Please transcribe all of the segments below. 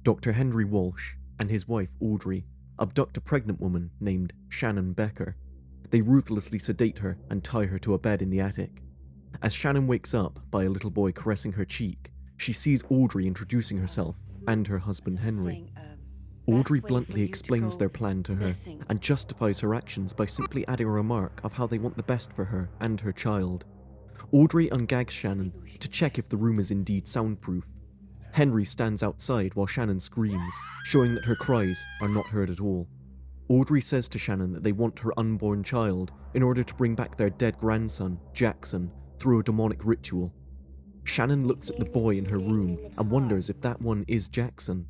Dr. Henry Walsh and his wife Audrey abduct a pregnant woman named Shannon Becker. They ruthlessly sedate her and tie her to a bed in the attic. As Shannon wakes up by a little boy caressing her cheek, she sees Audrey introducing herself and her husband Henry. Audrey bluntly explains their plan to her and justifies her actions by simply adding a remark of how they want the best for her and her child. Audrey ungags Shannon to check if the room is indeed soundproof. Henry stands outside while Shannon screams, showing that her cries are not heard at all. Audrey says to Shannon that they want her unborn child in order to bring back their dead grandson, Jackson, through a demonic ritual. Shannon looks at the boy in her room and wonders if that one is Jackson.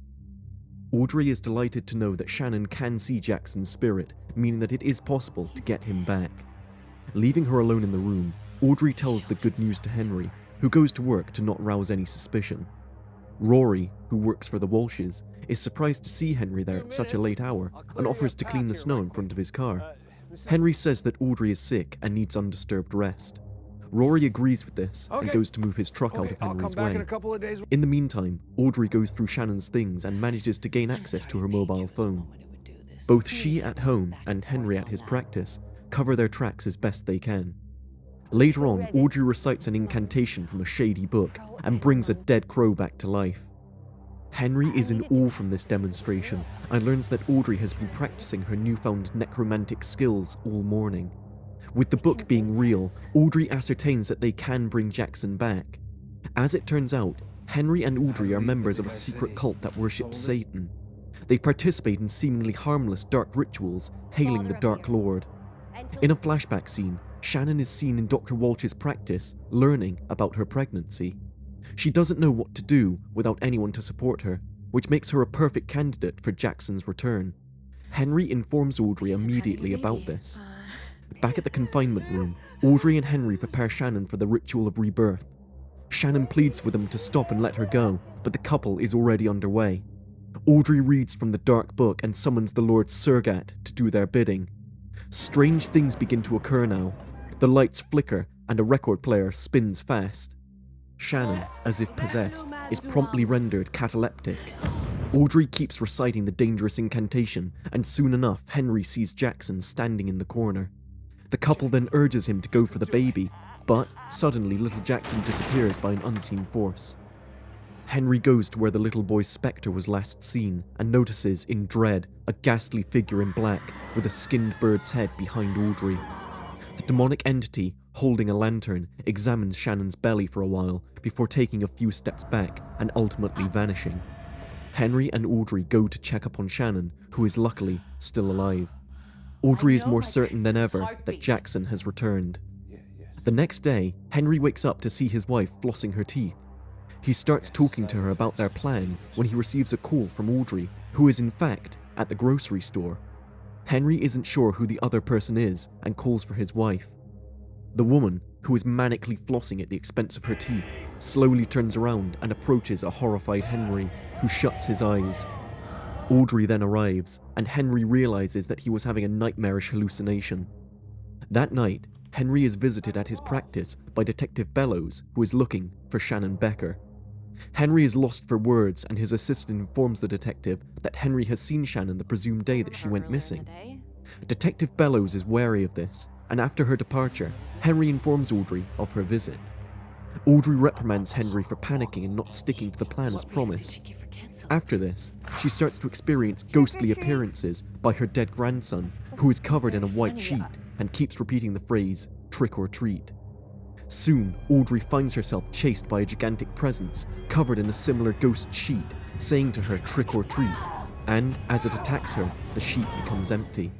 Audrey is delighted to know that Shannon can see Jackson's spirit, meaning that it is possible to get him back. Leaving her alone in the room, Audrey tells the good news to Henry, who goes to work to not rouse any suspicion. Rory, who works for the Walshes, is surprised to see Henry there at such a late hour and offers to clean the snow in front of his car. Henry says that Audrey is sick and needs undisturbed rest. Rory agrees with this and goes to move his truck out of Henry's way. In the meantime, Audrey goes through Shannon's things and manages to gain access to her mobile phone. Both she at home and Henry at his practice cover their tracks as best they can. Later on, Audrey recites an incantation from a shady book and brings a dead crow back to life. Henry is in awe from this demonstration and learns that Audrey has been practicing her newfound necromantic skills all morning. With the book being real, Audrey ascertains that they can bring Jackson back. As it turns out, Henry and Audrey are members of a secret cult that worships Satan. They participate in seemingly harmless dark rituals, hailing the Dark Lord. In a flashback scene, Shannon is seen in Dr. Walsh's practice, learning about her pregnancy. She doesn't know what to do without anyone to support her, which makes her a perfect candidate for Jackson's return. Henry informs Audrey immediately about this. Back at the confinement room, Audrey and Henry prepare Shannon for the ritual of rebirth. Shannon pleads with them to stop and let her go, but the couple is already underway. Audrey reads from the dark book and summons the Lord Surgat to do their bidding. Strange things begin to occur now. The lights flicker and a record player spins fast. Shannon, as if possessed, is promptly rendered cataleptic. Audrey keeps reciting the dangerous incantation, and soon enough Henry sees Jackson standing in the corner. The couple then urges him to go for the baby, but suddenly little Jackson disappears by an unseen force. Henry goes to where the little boy's spectre was last seen and notices, in dread, a ghastly figure in black with a skinned bird's head behind Audrey. The demonic entity, holding a lantern, examines Shannon's belly for a while before taking a few steps back and ultimately vanishing. Henry and Audrey go to check up on Shannon, who is luckily still alive. Audrey is more certain than ever that Jackson has returned. The next day, Henry wakes up to see his wife flossing her teeth. He starts talking to her about their plan when he receives a call from Audrey, who is in fact at the grocery store. Henry isn't sure who the other person is and calls for his wife. The woman, who is manically flossing at the expense of her teeth, slowly turns around and approaches a horrified Henry, who shuts his eyes. Audrey then arrives, and Henry realizes that he was having a nightmarish hallucination. That night, Henry is visited at his practice by Detective Bellows, who is looking for Shannon Becker. Henry is lost for words, and his assistant informs the detective that Henry has seen Shannon the presumed day that she went missing. Detective Bellows is wary of this, and after her departure, Henry informs Audrey of her visit. Audrey reprimands Henry for panicking and not sticking to the plan as promised. After this, she starts to experience ghostly appearances by her dead grandson, who is covered in a white sheet and keeps repeating the phrase, "trick or treat." Soon, Audrey finds herself chased by a gigantic presence covered in a similar ghost sheet, saying to her "trick or treat," and as it attacks her, the sheet becomes empty.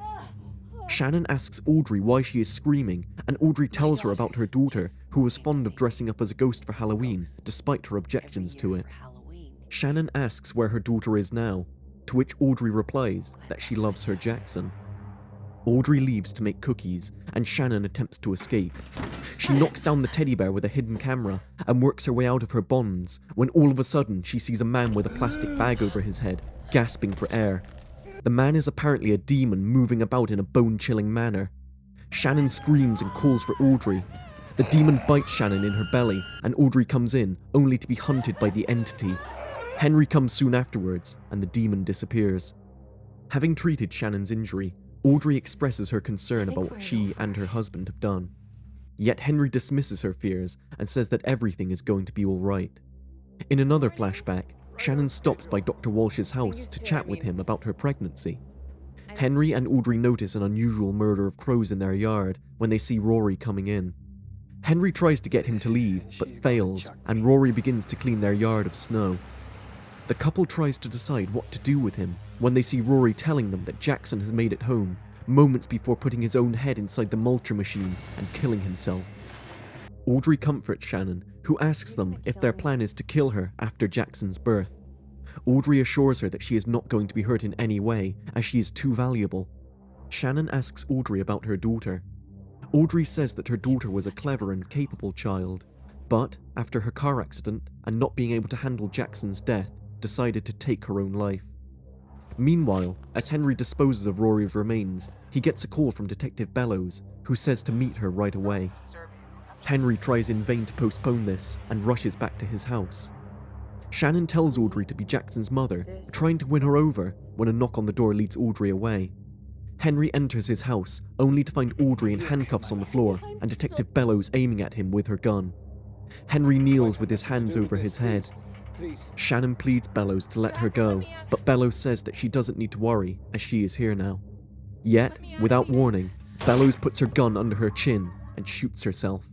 Shannon asks Audrey why she is screaming, and Audrey tells her about her daughter, who was fond of dressing up as a ghost for Halloween, despite her objections to it. Shannon asks where her daughter is now, to which Audrey replies that she loves her Jackson. Audrey leaves to make cookies, and Shannon attempts to escape. She knocks down the teddy bear with a hidden camera and works her way out of her bonds, when all of a sudden she sees a man with a plastic bag over his head, gasping for air. The man is apparently a demon moving about in a bone-chilling manner. Shannon screams and calls for Audrey. The demon bites Shannon in her belly, and Audrey comes in, only to be hunted by the entity. Henry comes soon afterwards, and the demon disappears. Having treated Shannon's injury, Audrey expresses her concern about what she and her husband have done. Yet Henry dismisses her fears and says that everything is going to be alright. In another flashback, Shannon stops by Dr. Walsh's house to chat with him about her pregnancy. Henry and Audrey notice an unusual murder of crows in their yard when they see Rory coming in. Henry tries to get him to leave, but fails, and Rory begins to clean their yard of snow. The couple tries to decide what to do with him when they see Rory telling them that Jackson has made it home, moments before putting his own head inside the mulcher machine and killing himself. Audrey comforts Shannon, who asks them if their plan is to kill her after Jackson's birth. Audrey assures her that she is not going to be hurt in any way, as she is too valuable. Shannon asks Audrey about her daughter. Audrey says that her daughter was a clever and capable child, but after her car accident and not being able to handle Jackson's death, decided to take her own life. Meanwhile, as Henry disposes of Rory's remains, he gets a call from Detective Bellows, who says to meet her right away. Henry tries in vain to postpone this and rushes back to his house. Shannon tells Audrey to be Jackson's mother, trying to win her over when a knock on the door leads Audrey away. Henry enters his house, only to find Audrey in handcuffs on the floor and Detective Bellows aiming at him with her gun. Henry kneels with his hands over his head. Shannon pleads Bellows to let her go, but Bellows says that she doesn't need to worry, as she is here now. Yet, without warning, Bellows puts her gun under her chin and shoots herself.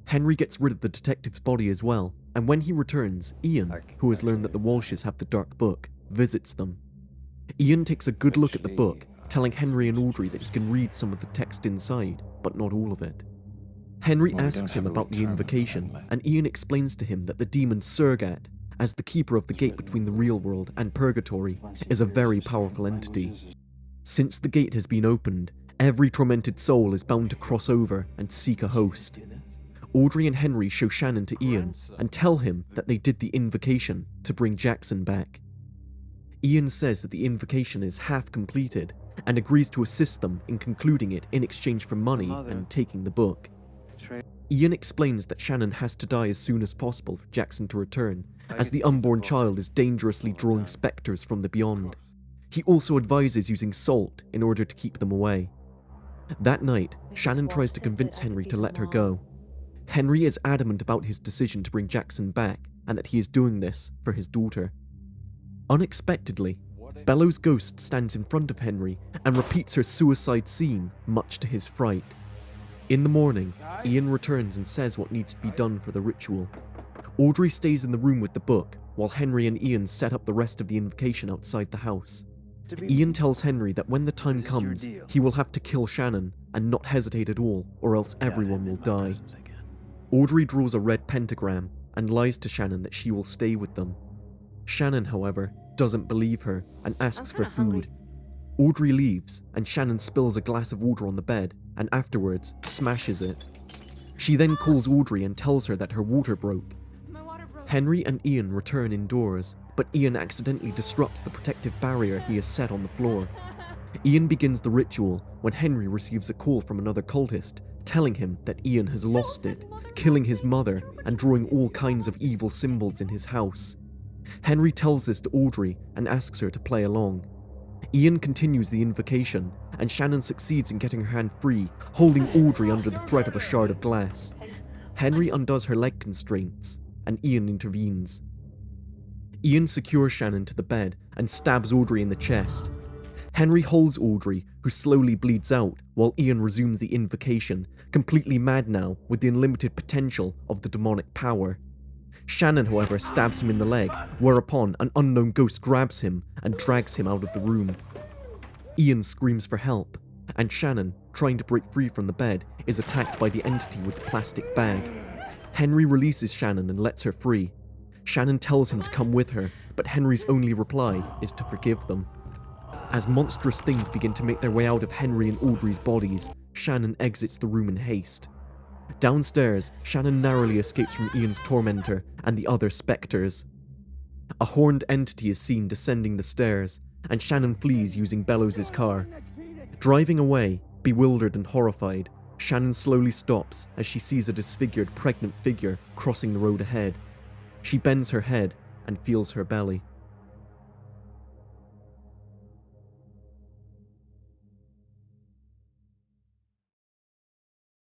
Henry gets rid of the detective's body as well, and when he returns, Ian, who has learned that the Walshes have the Dark Book, visits them. Ian takes a good look at the book, telling Henry and Audrey that he can read some of the text inside, but not all of it. Henry asks him about the invocation, and Ian explains to him that the demon Surgat, as the keeper of the gate between the real world and purgatory, is a very powerful entity. Since the gate has been opened, every tormented soul is bound to cross over and seek a host. Audrey and Henry show Shannon to Ian and tell him that they did the invocation to bring Jackson back. Ian says that the invocation is half completed and agrees to assist them in concluding it in exchange for money and taking the book. Ian explains that Shannon has to die as soon as possible for Jackson to return, as the unborn child is dangerously drawing spectres from the beyond. He also advises using salt in order to keep them away. That night, Shannon tries to convince Henry to let her go. Henry is adamant about his decision to bring Jackson back and that he is doing this for his daughter. Unexpectedly, Bellows' ghost stands in front of Henry and repeats her suicide scene, much to his fright. In the morning, Ian returns and says what needs to be done for the ritual. Audrey stays in the room with the book, while Henry and Ian set up the rest of the invocation outside the house. Ian tells Henry that when the time comes, he will have to kill Shannon and not hesitate at all, or else everyone will die. Audrey draws a red pentagram and lies to Shannon that she will stay with them. Shannon, however, doesn't believe her and asks for food. Audrey leaves, and Shannon spills a glass of water on the bed and afterwards smashes it. She then calls Audrey and tells her that her water broke. Henry and Ian return indoors, but Ian accidentally disrupts the protective barrier he has set on the floor. Ian begins the ritual when Henry receives a call from another cultist telling him that Ian has lost it, killing his mother and drawing all kinds of evil symbols in his house. Henry tells this to Audrey and asks her to play along. Ian continues the invocation, and Shannon succeeds in getting her hand free, holding Audrey under the threat of a shard of glass. Henry undoes her leg constraints, and Ian intervenes. Ian secures Shannon to the bed and stabs Audrey in the chest. Henry holds Audrey, who slowly bleeds out, while Ian resumes the invocation, completely mad now with the unlimited potential of the demonic power. Shannon, however, stabs him in the leg, whereupon an unknown ghost grabs him and drags him out of the room. Ian screams for help, and Shannon, trying to break free from the bed, is attacked by the entity with the plastic bag. Henry releases Shannon and lets her free. Shannon tells him to come with her, but Henry's only reply is to forgive them. As monstrous things begin to make their way out of Henry and Audrey's bodies, Shannon exits the room in haste. Downstairs, Shannon narrowly escapes from Ian's tormentor and the other spectres. A horned entity is seen descending the stairs, and Shannon flees using Bellows' car. Driving away, bewildered and horrified, Shannon slowly stops as she sees a disfigured pregnant figure crossing the road ahead. She bends her head, and feels her belly,